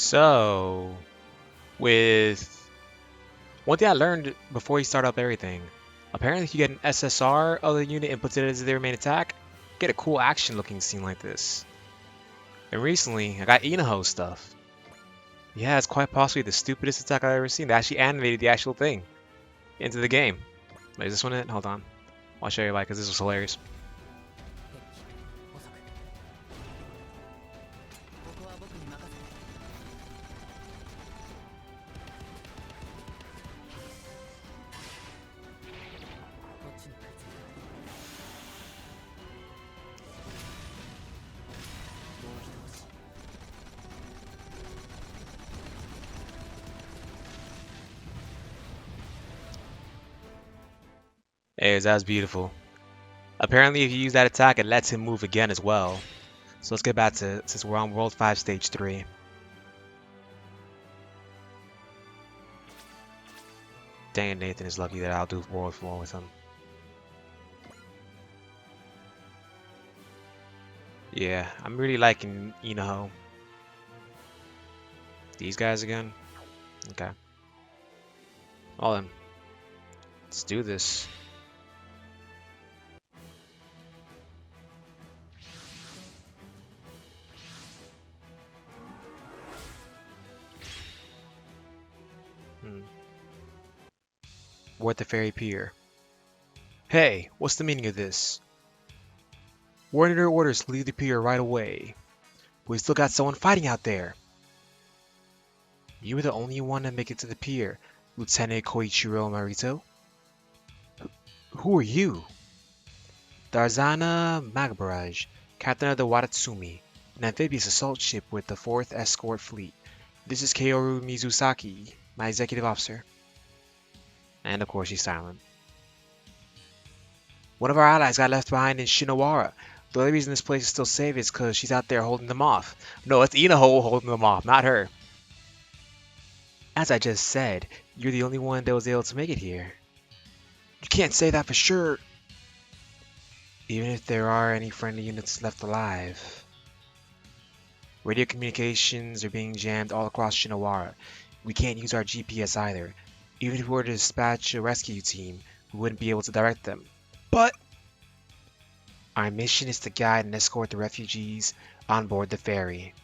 So, with one thing I learned before you start up everything, apparently if you get an SSR of the unit and puts it as their main attack, get a cool action looking scene like this. And recently, I got Inaho stuff. Yeah, it's quite possibly the stupidest attack I've ever seen. They actually animated the actual thing into the game. Wait, is this one it? Hold on. I'll show you why, because this was hilarious. Hey, that was beautiful. Apparently, if you use that attack, it lets him move again as well. So let's get back to, since we're on World 5 Stage 3. Dang it, Nathan is lucky that I'll do World 4 with him. Yeah, I'm really liking Inaho. These guys again? Okay. All in. Let's do this. We're at the ferry pier. Hey, what's the meaning of this? We're under orders to leave the pier right away. We still got someone fighting out there. You were the only one to make it to the pier, Lieutenant Koichiro Marito. Who are you? Darzana Magabaraj, captain of the Watatsumi, an amphibious assault ship with the 4th Escort Fleet. This is Kaoru Mizusaki, my executive officer. And of course she's silent. One of our allies got left behind in Shinawara. The only reason this place is still safe is because she's out there holding them off. No, it's Inaho holding them off, not her. As I just said, you're the only one that was able to make it here. You can't say that for sure. Even if there are any friendly units left alive. Radio communications are being jammed all across Shinawara. We can't use our GPS either. Even if we were to dispatch a rescue team, we wouldn't be able to direct them. But our mission is to guide and escort the refugees on board the ferry.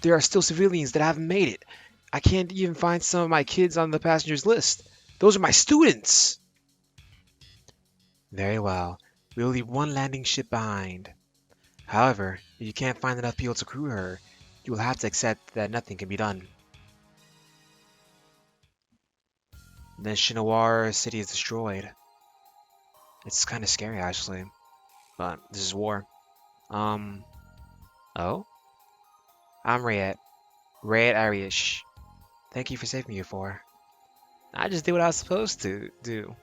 There are still civilians that haven't made it. I can't even find some of my kids on the passengers list. Those are my students! Very well. We'll leave one landing ship behind. However, if you can't find enough people to crew her, you will have to accept that nothing can be done. Then Shinawara City is destroyed. It's kind of scary, actually. But this is war. Oh? I'm Rayet. Rayet Arish. Thank you for saving me before. I just did what I was supposed to do.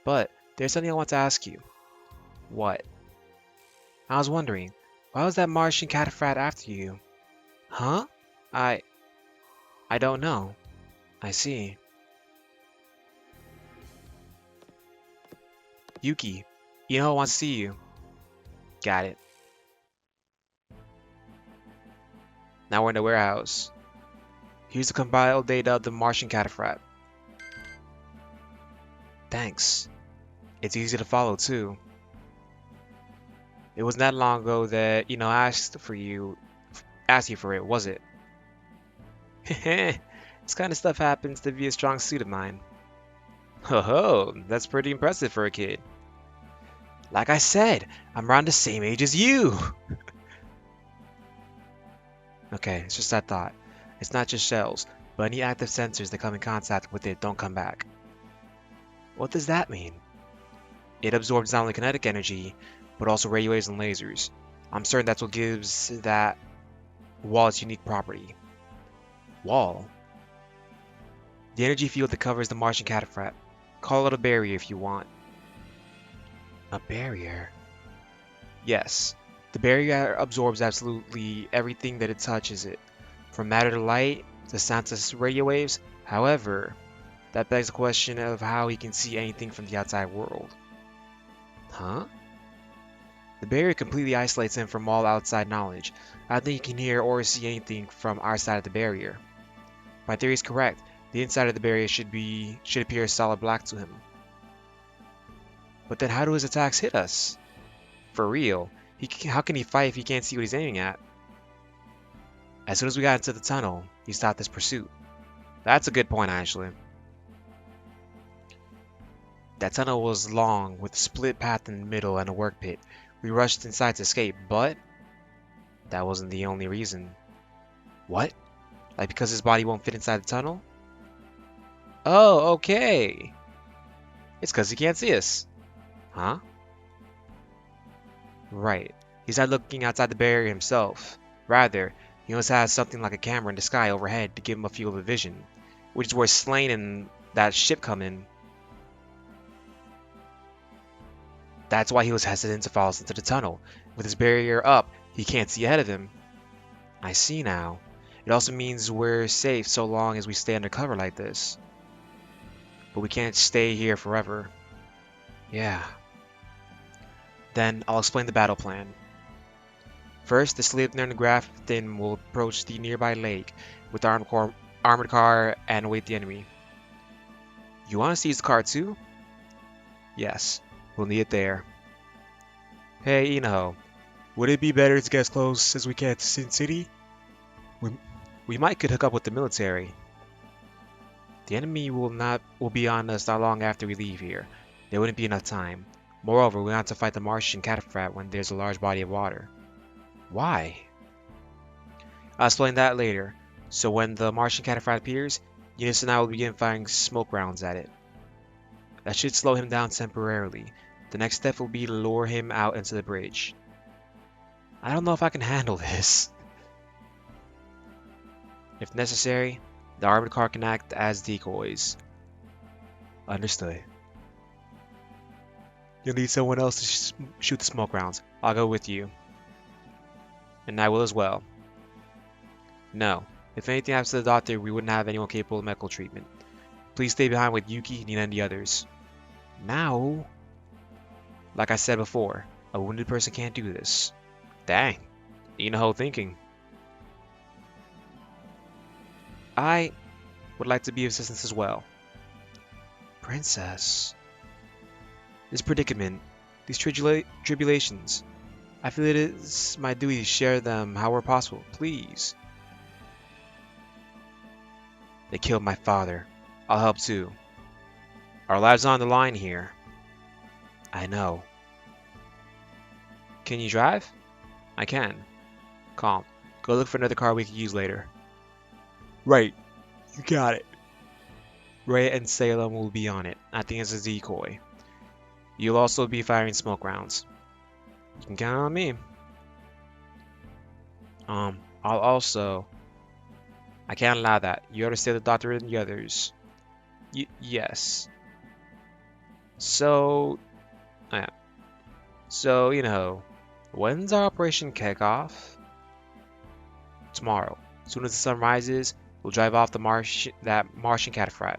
But there's something I want to ask you. What? I was wondering, why was that Martian cataphrat after you? Huh? I don't know. I see. Yuki, Ino wants to see you. Got it. Now we're in the warehouse. Here's the compiled data of the Martian cataphrat. Thanks. It's easy to follow too. It wasn't that long ago that asked you for it, was it? This kind of stuff happens to be a strong suit of mine. Ho ho, that's pretty impressive for a kid. Like I said, I'm around the same age as you. Okay, it's just that thought. It's not just shells, but any active sensors that come in contact with it don't come back. What does that mean? It absorbs not only kinetic energy, but also radio waves and lasers. I'm certain that's what gives that wall its unique property. Wall? The energy field that covers the Martian cataphrat. Call it a barrier if you want. A barrier? Yes. The barrier absorbs absolutely everything that it touches it. From matter to light, to sound to radio waves. However, that begs the question of how he can see anything from the outside world. Huh? The barrier completely isolates him from all outside knowledge. I don't think he can hear or see anything from our side of the barrier. My theory is correct. The inside of the barrier should appear solid black to him. But then how do his attacks hit us? For real, how can he fight if he can't see what he's aiming at? As soon as we got into the tunnel, he stopped his pursuit. That's a good point, actually. That tunnel was long, with a split path in the middle and a work pit. We rushed inside to escape, but that wasn't the only reason. What? Like because his body won't fit inside the tunnel? Oh, okay. It's because he can't see us. Huh? Right. He's not looking outside the barrier himself. Rather, he almost has something like a camera in the sky overhead to give him a field of vision, which is where Slane and that ship come in. That's why he was hesitant to follow us into the tunnel. With his barrier up, he can't see ahead of him. I see now. It also means we're safe so long as we stay undercover like this. But we can't stay here forever. Yeah. Then I'll explain the battle plan. First, the Sleipnir and Grafton will approach the nearby lake with the armored car and await the enemy. You want to seize the car too? Yes, we'll need it there. Hey, Inaho, would it be better to get as close as we can to Sin City? We might could hook up with the military. The enemy will be on us not long after we leave here. There wouldn't be enough time. Moreover, we want to fight the Martian cataphat when there's a large body of water. Why? I'll explain that later. So when the Martian cataphat appears, Eunice and I will begin firing smoke rounds at it. That should slow him down temporarily. The next step will be to lure him out into the bridge. I don't know if I can handle this. If necessary, the armored car can act as decoys. Understood. You'll need someone else to shoot the smoke rounds. I'll go with you. And I will as well. No. If anything happens to the doctor, we wouldn't have anyone capable of medical treatment. Please stay behind with Yuki, Nina, and the others. Now? Like I said before, a wounded person can't do this. Dang. Inaho thinking. I would like to be of assistance as well. Princess. This predicament, these tribulations, I feel it is my duty to share them however possible. Please. They killed my father. I'll help too. Our lives are on the line here. I know. Can you drive? I can. Calm. Go look for another car we can use later. Right. You got it. Ray and Salem will be on it, acting as a decoy. You'll also be firing smoke rounds. You can count on me. I'll also... I can't allow that. You understand the doctor and the others. Yes. So... yeah. So, you know, when's our operation kickoff? Tomorrow. As soon as the sun rises, we'll drive off that Martian cataphat.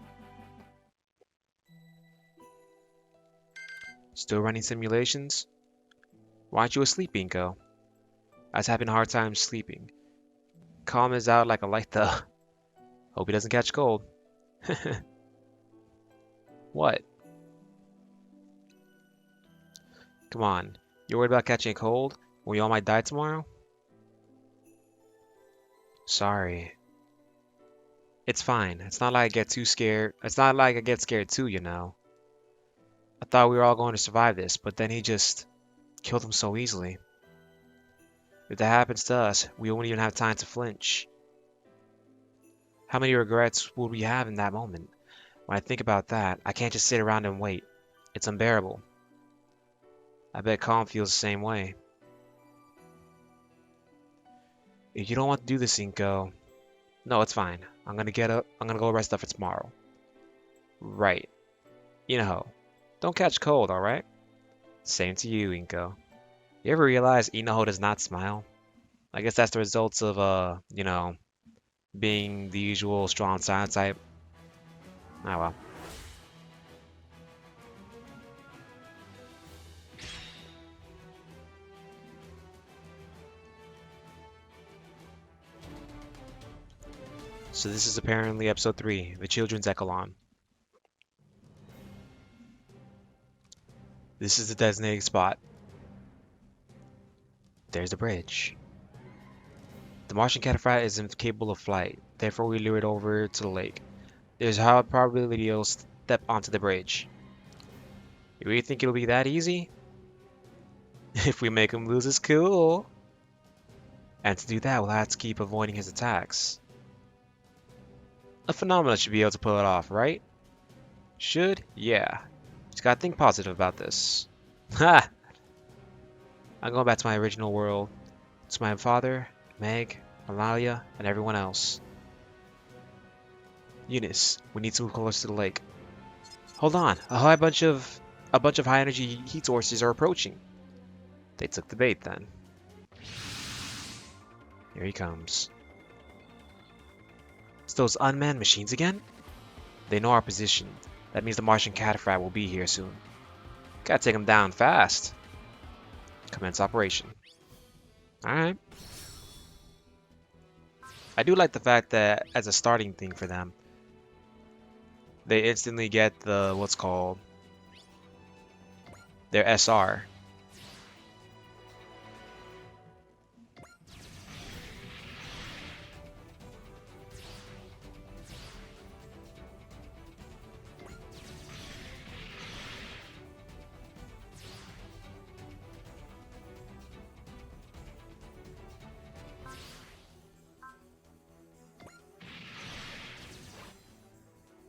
Still running simulations? Why aren't you asleep, Inko? I was having a hard time sleeping. Calm is out like a light though. Hope he doesn't catch cold. What? Come on. You're worried about catching a cold when we all might die tomorrow? Sorry. It's fine. It's not like I get too scared. It's not like I get scared too, you know. I thought we were all going to survive this, but then he just killed him so easily. If that happens to us, we won't even have time to flinch. How many regrets would we have in that moment? When I think about that, I can't just sit around and wait. It's unbearable. I bet Calm feels the same way. If you don't want to do this, Inko... No, it's fine. I'm gonna get up. I'm gonna go rest up for tomorrow. Right. Inaho, don't catch cold, alright? Same to you, Inko. You ever realize Inaho does not smile? I guess that's the results of, you know, being the usual strong silent type. Ah well. So this is apparently episode 3, the Children's Echelon. This is the designated spot. There's the bridge. The Martian catapult is incapable of flight, therefore we lure it over to the lake. There's a high probability it'll step onto the bridge. You really think it'll be that easy? If we make him lose his cool. And to do that, we'll have to keep avoiding his attacks. A phenomenon should be able to pull it off, right? Should? Yeah. Just gotta think positive about this. Ha! I'm going back to my original world. To my father, Meg, Malalia, and everyone else. Eunice, we need to move closer to the lake. Hold on, a bunch of high energy heat sources are approaching. They took the bait then. Here he comes. It's those unmanned machines again? They know our position. That means the Martian catapult will be here soon. Gotta take them down fast. Commence operation. Alright. I do like the fact that as a starting thing for them, they instantly get the what's called their SR.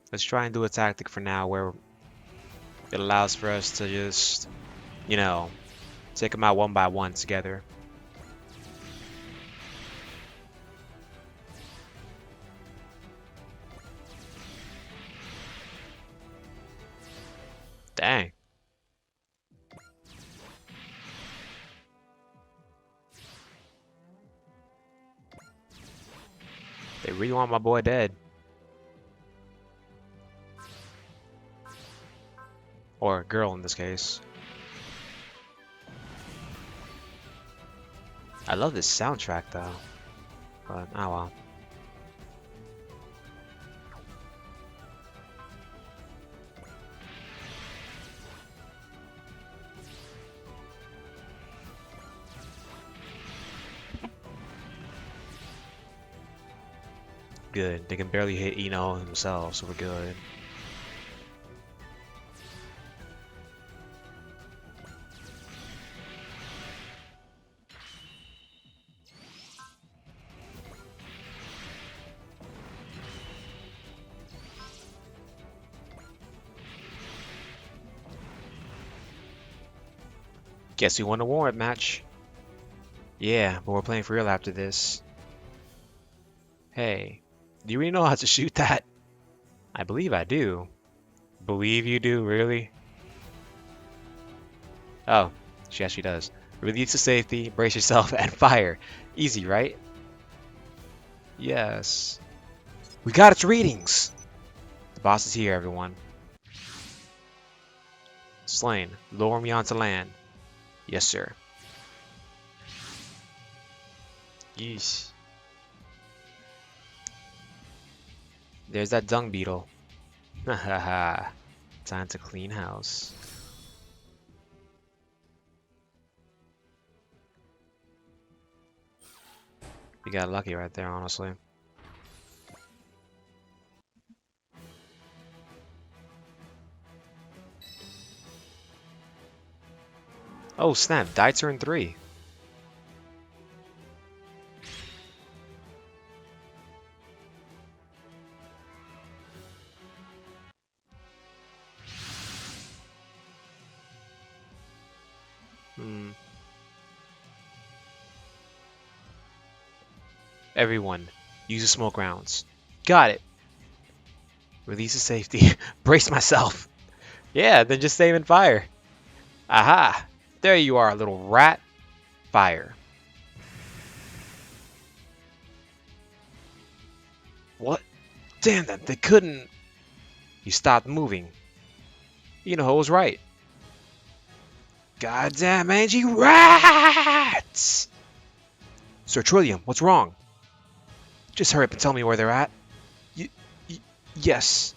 Let's try and do a tactic for now where it allows for us to just, you know, take them out one by one together. Dang. They really want my boy dead. Or a girl in this case. I love this soundtrack though. But oh well. Good. They can barely hit Eno himself, so we're good. Guess we won a warrant match. Yeah, but we're playing for real after this. Hey, do you really know how to shoot that? I believe I do. Believe you do, really? Oh, she actually does. Release to safety, brace yourself, and fire. Easy, right? Yes. We got its readings! The boss is here, everyone. Slain. Lower me onto land. Yes, sir. Yeesh. There's that dung beetle. Hahaha. Time to clean house. You got lucky right there, honestly. Oh snap, Daitarn 3. Everyone, use the smoke rounds. Got it. Release to safety. Brace myself. Yeah, then just save and fire. Aha! There you are, little rat. Fire. What? Damn them, they couldn't. You stopped moving. You know who was right. Goddamn Angie rats! Sir Trillium, what's wrong? Just hurry up and tell me where they're at. Y y yes.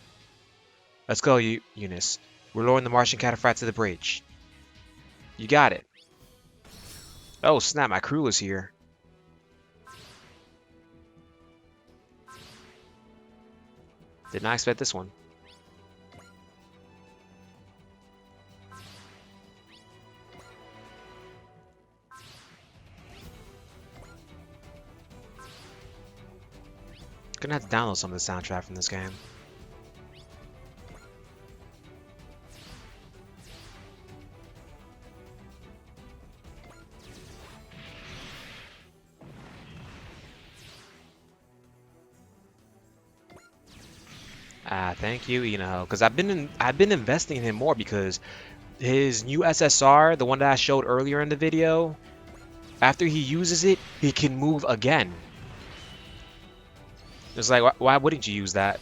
Let's go, Eunice. We're lowering the Martian cataphract to the bridge. You got it. Oh, snap, my crew is here. Did not expect this one. Gonna have to download some of the soundtrack from this game. Ah, thank you, because I've been investing in him more because his new SSR, the one that I showed earlier in the video, after he uses it, he can move again. It's like, why wouldn't you use that?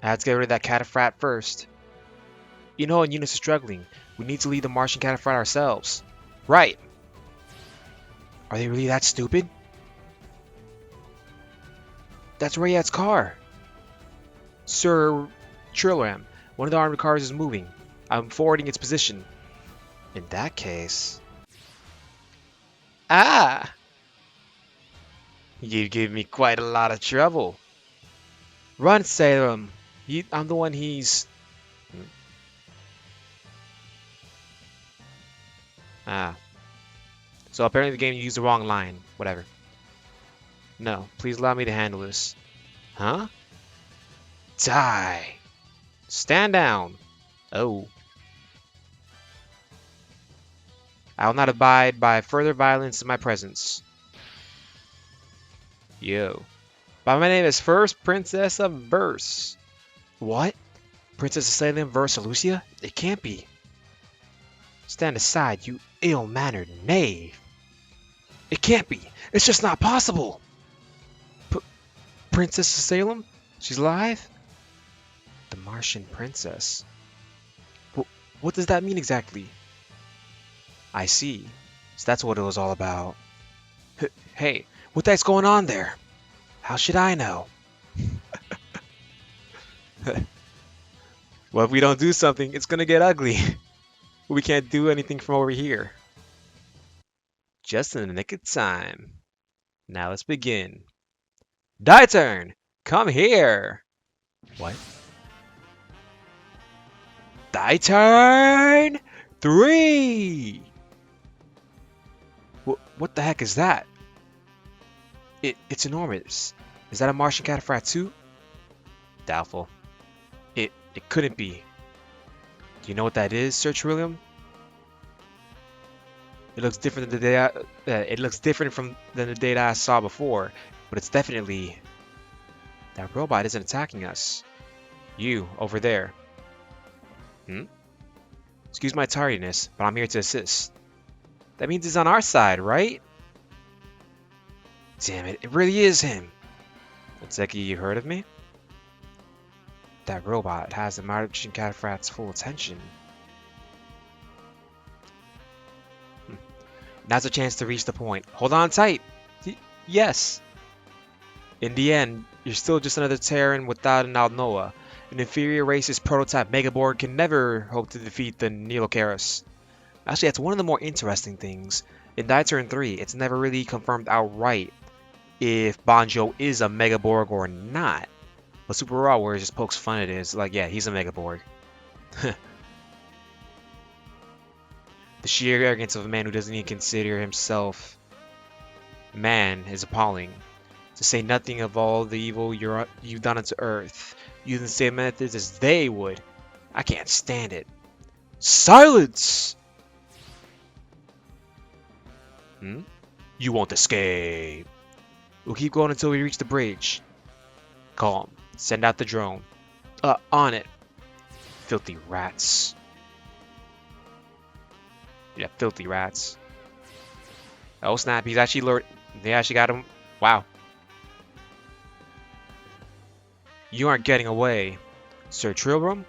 I have to get rid of that cataphract first. And Eunice is struggling. We need to lead the Martian cataphract ourselves. Right. Are they really that stupid? That's Rayad's car. Sir Trilram, one of the armored cars is moving. I'm forwarding its position. In that case... Ah! You give me quite a lot of trouble. Run, Salem. I'm the one he's... Ah. So apparently the game used the wrong line. Whatever. No, please allow me to handle this. Huh? Die. Stand down. Oh. I will not abide by further violence in my presence. Yo. But my name is First Princess of Verse. What? Princess of Salem versus Lucia? It can't be. Stand aside, you ill-mannered knave. It can't be. It's just not possible. Princess of Salem? She's alive? The Martian princess. What does that mean exactly? I see. So that's what it was all about. Hey, what the heck's going on there? How should I know? Well, if we don't do something, it's gonna get ugly. We can't do anything from over here. Just in the nick of time. Now let's begin. Daitarn! Come here! What? Daitarn 3! What the heck is that? It's enormous. Is that a Martian cataphract too? Doubtful. It couldn't be. Do you know what that is, Sir Trillium? It looks different than the data. It looks different than the data I saw before, but it's definitely... That robot isn't attacking us. You, over there. Excuse my tardiness, but I'm here to assist. That means it's on our side, right? Damn it, it really is him. Otseki, you heard of me? That robot has the Martian cataphract's full attention. Now's a chance to reach the point. Hold on tight. Yes. In the end, you're still just another Terran without an Alnoa. An inferior race's prototype Megaborg can never hope to defeat the Nilocaris. Actually, that's one of the more interesting things. In Daitarn 3, it's never really confirmed outright if Banjo is a Megaborg or not. But Super Raw Warriors just pokes fun at it. It's like, yeah, he's a Megaborg. The sheer arrogance of a man who doesn't even consider himself man is appalling. To say nothing of all the evil you've done unto Earth, using the same methods as they would. I can't stand it. Silence! You won't escape. We'll keep going until we reach the bridge. Calm. Send out the drone. On it. Filthy rats. Yeah, filthy rats. Oh snap, he's actually lured. They actually got him. Wow. You aren't getting away. Sir Trilrum?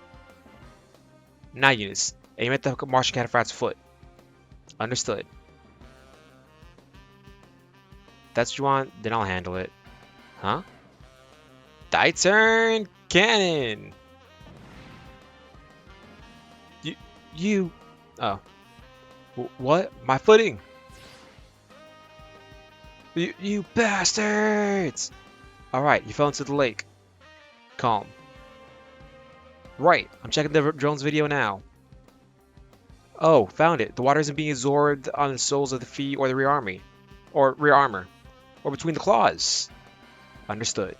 Now, Eunice, aim at the Martian cataphract's foot. Understood. That's what you want? Then I'll handle it. Huh? Daitarn cannon! You... Oh. What? My footing! You bastards! Alright, you fell into the lake. Calm. Right, I'm checking the drone's video now. Oh, found it. The water isn't being absorbed on the soles of the feet or the rear army. Or rear armor. Or between the claws. Understood.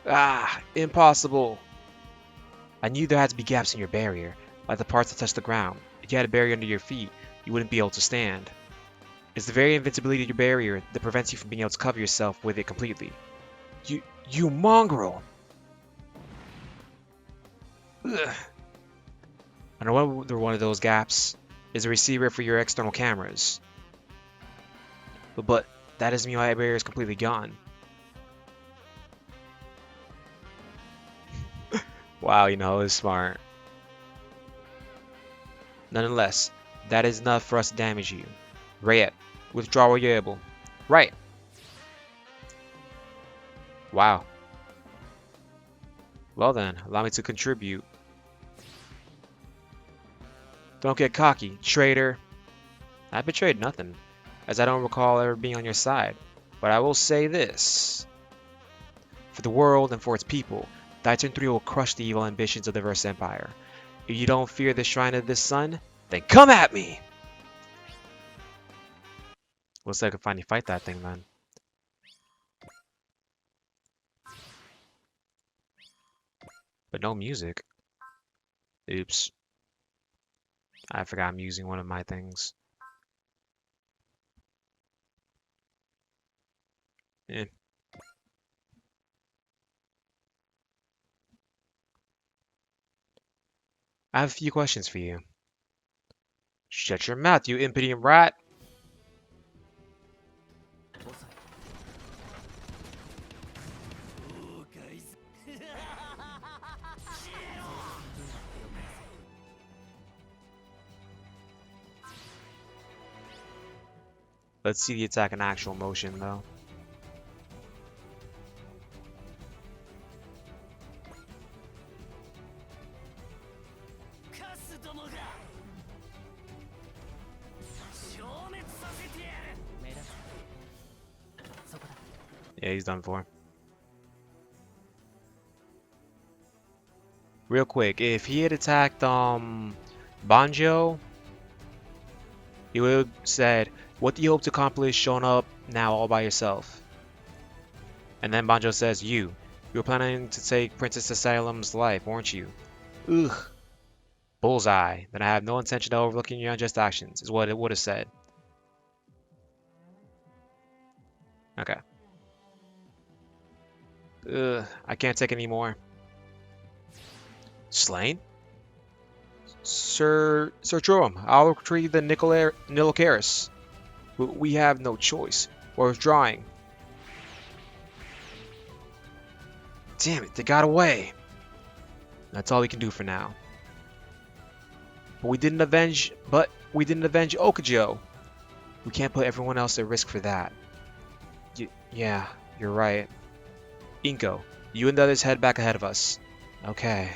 Ah, impossible. I knew there had to be gaps in your barrier, like the parts that touch the ground. If you had a barrier under your feet, you wouldn't be able to stand. It's the very invincibility of your barrier that prevents you from being able to cover yourself with it completely. You mongrel! Ugh. Another one of those gaps is a receiver for your external cameras. But that doesn't mean my barrier is completely gone. Wow, it's smart. Nonetheless, that is enough for us to damage you. Rayet, withdraw where you're able. Right. Wow. Well then, allow me to contribute. Don't get cocky, traitor. I betrayed nothing, as I don't recall ever being on your side. But I will say this. For the world and for its people, Daitarn 3 will crush the evil ambitions of the Verse Empire. If you don't fear the Shrine of the Sun, then come at me! Looks like I can finally fight that thing then. But no music. Oops. I forgot I'm using one of my things. Eh. I have a few questions for you. Shut your mouth, you impudent rat! Let's see the attack in actual motion, though. Yeah, he's done for. Real quick, if he had attacked Banjo, he would have said, "What do you hope to accomplish showing up now all by yourself?" And then Banjo says, You were planning to take Princess Asylum's life, weren't you?" Ugh. Bullseye. Then I have no intention of overlooking your unjust actions, is what it would have said. Okay. Ugh, I can't take any more. Slain? Sir Joram, I'll retrieve the Nilocaris. We have no choice. We're withdrawing. Damn it, they got away. That's all we can do for now. But we didn't avenge Okajo. We can't put everyone else at risk for that. Yeah, you're right. Inko, you and the others head back ahead of us. Okay.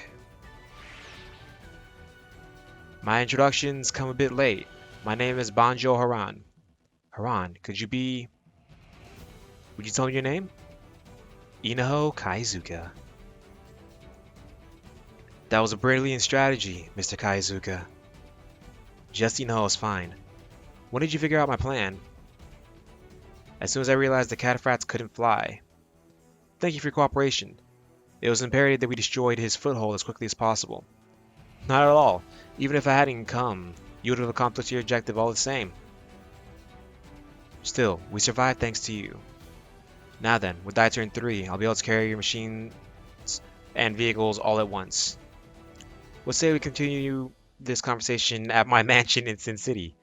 My introductions come a bit late. My name is Banjo Haran. Haran, would you tell me your name? Inaho Kaizuka. That was a brilliant strategy, Mr. Kaizuka. Just Inaho is fine. When did you figure out my plan? As soon as I realized the cataphracts couldn't fly. Thank you for your cooperation. It was imperative that we destroyed his foothold as quickly as possible. Not at all. Even if I hadn't come, you would have accomplished your objective all the same. Still, we survived thanks to you. Now then, with Daitarn 3, I'll be able to carry your machines and vehicles all at once. Let's say we continue this conversation at my mansion in Sin City.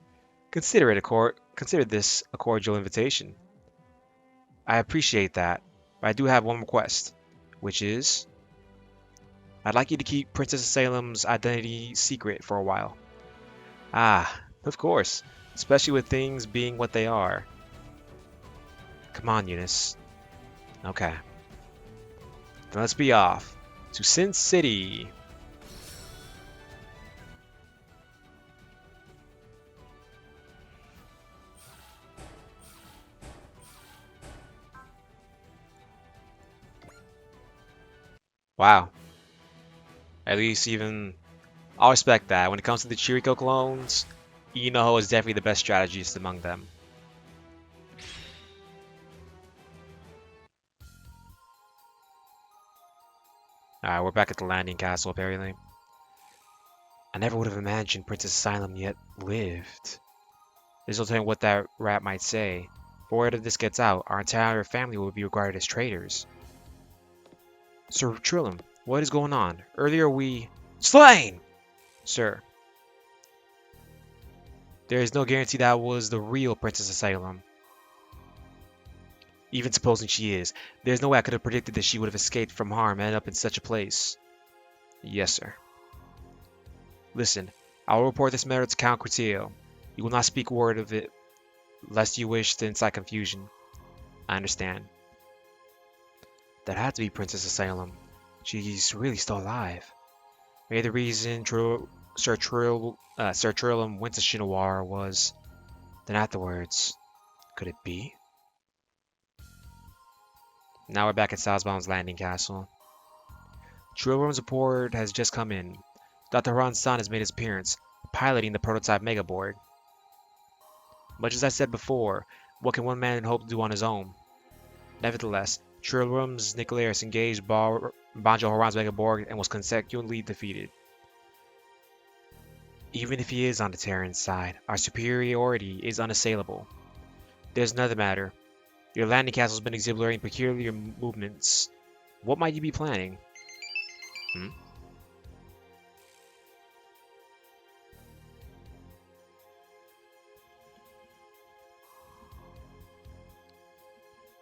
Consider this a cordial invitation. I appreciate that, but I do have one request, which is I'd like you to keep Princess Salem's identity secret for a while. Ah, of course, especially with things being what they are. Come on, Eunice. Okay, then let's be off to Sin City. Wow, at least even I'll respect that. When it comes to the Chiriko clones, Inoho is definitely the best strategist among them. Alright, we're back at the landing castle apparently. I never would have imagined Princess Asylum yet lived. There's no telling what that rat might say. But word if this gets out, our entire family will be regarded as traitors. Sir Trillium, what is going on? Earlier we... Slain! Sir. There is no guarantee that was the real Princess Asylum. Even supposing she is, there's no way I could have predicted that she would have escaped from harm and ended up in such a place. Yes, sir. Listen, I will report this matter to Count Cretillo. You will not speak a word of it, lest you wish to incite confusion. I understand. That had to be Princess Asylum. She's really still alive. Maybe the reason Sir Trillium went to Shinawara was... Then afterwards, could it be? Now we're back at Salzbaum's landing castle. Trillium's report has just come in. Dr. Haran's son has made his appearance, piloting the prototype Megaborg. Much as I said before, what can one man hope to do on his own? Nevertheless, Trillium's Nicolas engaged Banjo Haran's Megaborg and was consecutively defeated. Even if he is on the Terran side, our superiority is unassailable. There's another matter. Your landing castle has been exhibiting peculiar movements. What might you be planning?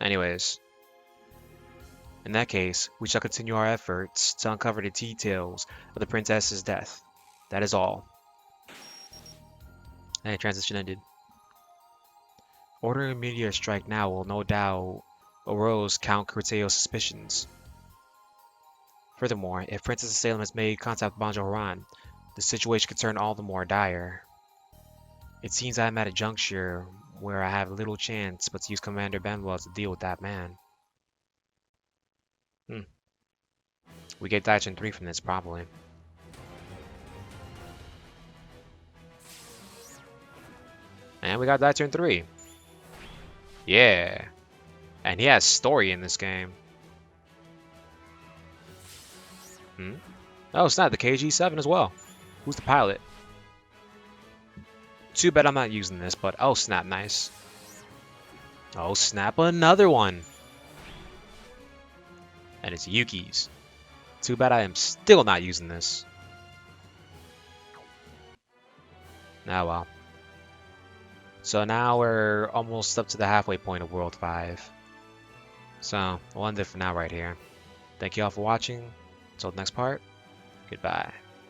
Anyways, in that case, we shall continue our efforts to uncover the details of the princess's death. That is all. And the transition ended. Ordering a meteor strike now will no doubt arouse Count Curteo's suspicions. Furthermore, if Princess Salem has made contact with Banjo Haran, the situation could turn all the more dire. It seems I am at a juncture where I have little chance but to use Commander Benwell to deal with that man. We get Daitarn 3 from this, probably. And we got Daitarn 3. Yeah. And he has story in this game. Oh, it's not the KG-7 as well. Who's the pilot? Too bad I'm not using this, but oh snap, nice. Oh snap, another one. And it's Yuki's. Too bad I am still not using this. Ah well. So now we're almost up to the halfway point of World 5. So, we'll end it for now right here. Thank you all for watching. Until the next part, goodbye.